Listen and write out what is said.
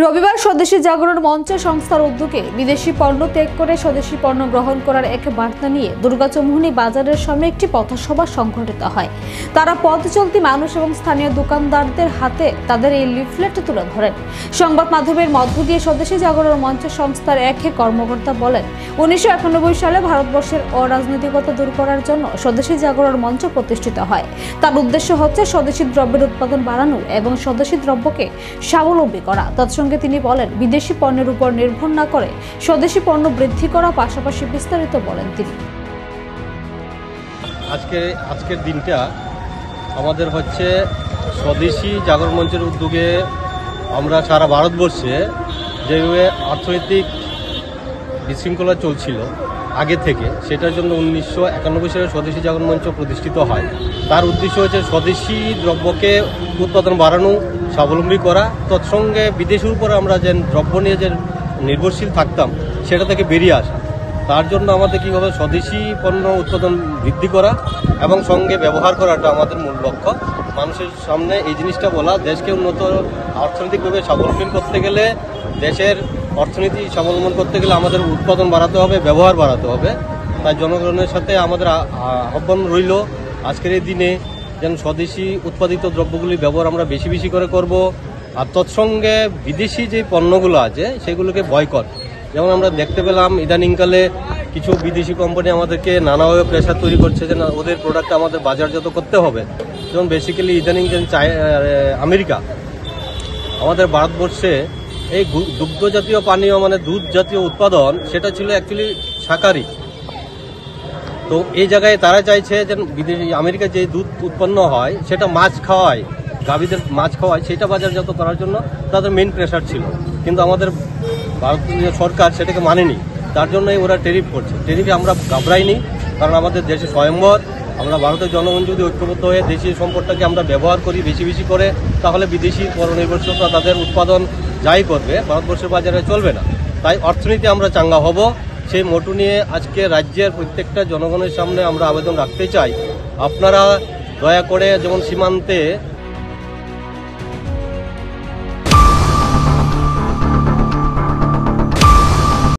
রবিবার স্বদেশী জাগরণ মঞ্চ সংস্থার উদ্যোগে বিদেশি পণ্য ত্যাগ করে স্বদেশী পণ্য গ্রহণ করার এক বার্তা নিয়ে দুর্গাচৌমুহনী বাজারের সামনে একটি পথসভা সংঘটিত হয়। তারা পথ চলতি মানুষ এবং স্থানীয় দোকানদারদের হাতে তাদের এই লিফলেট তুলে ধরেন। সংবাদ মাধ্যমের মধ্য দিয়ে স্বদেশী জাগরণ মঞ্চ সংস্থার এক কর্মকর্তা বলেন, 1991 সালে ভারতবর্ষের অরাজনৈতিকতা দূর করার জন্য স্বদেশী জাগরণ মঞ্চ প্রতিষ্ঠিত হয়। তার উদ্দেশ্য হচ্ছে স্বদেশী দ্রব্যের উৎপাদন বাড়ানো এবং স্বদেশী দ্রব্যকে স্বাবলম্বী করা। তৎসঙ্গে তিনি বলেন, বিদেশি পণ্যের উপর নির্ভর না করে স্বদেশী পণ্য বৃদ্ধি করা, পাশাপাশি বিস্তারিত বলেন তিনি। আজকের দিনটা আমাদের হচ্ছে স্বদেশী জাগরণ মঞ্চের উদ্যোগে আমরা সারা ভারতবর্ষে যেভাবে অর্থনৈতিক বিশৃঙ্খলা চলছিল আগে থেকে, সেটার জন্য 1991 সালে স্বদেশী জাগরণ মঞ্চ প্রতিষ্ঠিত হয়। তার উদ্দেশ্য হচ্ছে স্বদেশী দ্রব্যকে উৎপাদন বাড়ানো, স্বাবলম্বী করা, তৎসঙ্গে বিদেশের উপর আমরা যে দ্রব্য নিয়ে যে নির্ভরশীল থাকতাম সেটা থেকে বেরিয়ে আসা। তার জন্য আমাদের কীভাবে স্বদেশী পণ্য উৎপাদন বৃদ্ধি করা এবং সঙ্গে ব্যবহার করাটা আমাদের মূল লক্ষ্য। মানুষের সামনে এই জিনিসটা বলা, দেশকে উন্নত অর্থনৈতিকভাবে স্বাবলম্বী করতে গেলে, দেশের অর্থনীতি স্বাবলম্বন করতে গেলে আমাদের উৎপাদন বাড়াতে হবে, ব্যবহার বাড়াতে হবে। তাই জনগণের সাথে আমাদের আহ্বান রইল আজকের এই দিনে যেন স্বদেশী উৎপাদিত দ্রব্যগুলির ব্যবহার আমরা বেশি বেশি করে করব। আর তৎসঙ্গে বিদেশি যে পণ্যগুলো আছে সেগুলোকে বয়কট। যেমন আমরা দেখতে পেলাম ইদানিংকালে কিছু বিদেশি কোম্পানি আমাদেরকে নানাভাবে প্রেশার তৈরি করছে যে ওদের প্রোডাক্ট আমাদের বাজারজাত করতে হবে। যেমন বেসিক্যালি ইদানিং যে আমেরিকা আমাদের ভারতবর্ষে এই দুগ্ধ জাতীয় পানীয় মানে দুধ জাতীয় উৎপাদন সেটা ছিল অ্যাকচুয়ালি শাকাহারী। তো এই জায়গায় তারা চাইছে যে বিদেশি আমেরিকায় যে দুধ উৎপন্ন হয় সেটা মাছ খাওয়ায়, গাভীদের মাছ খাওয়ায়, সেটা বাজারজাত করার জন্য তাদের মেইন প্রেশার ছিল। কিন্তু আমাদের ভারতীয় সরকার সেটাকে মানেনি, তার জন্যই ওরা ট্যারিফ করছে। ট্যারিফে আমরা ঘাবড়াইনি, কারণ আমাদের দেশে স্বয়ম্বর। আমরা ভারতের জনগণ যদি ঐক্যবদ্ধ হয়ে দেশীয় সম্পদটাকে আমরা ব্যবহার করি বেশি বেশি করে, তাহলে বিদেশি পরনির্ভরশীলতা তাদের উৎপাদন যাই করবে ভারতবর্ষের বাজারে চলবে না। তাই অর্থনীতি আমরা চাঙ্গা হব, সেই মোটো নিয়ে আজকে রাজ্যের প্রত্যেকটা জনগণের সামনে আমরা আবেদন রাখতে চাই, আপনারা দয়া করে যেমন সীমান্তে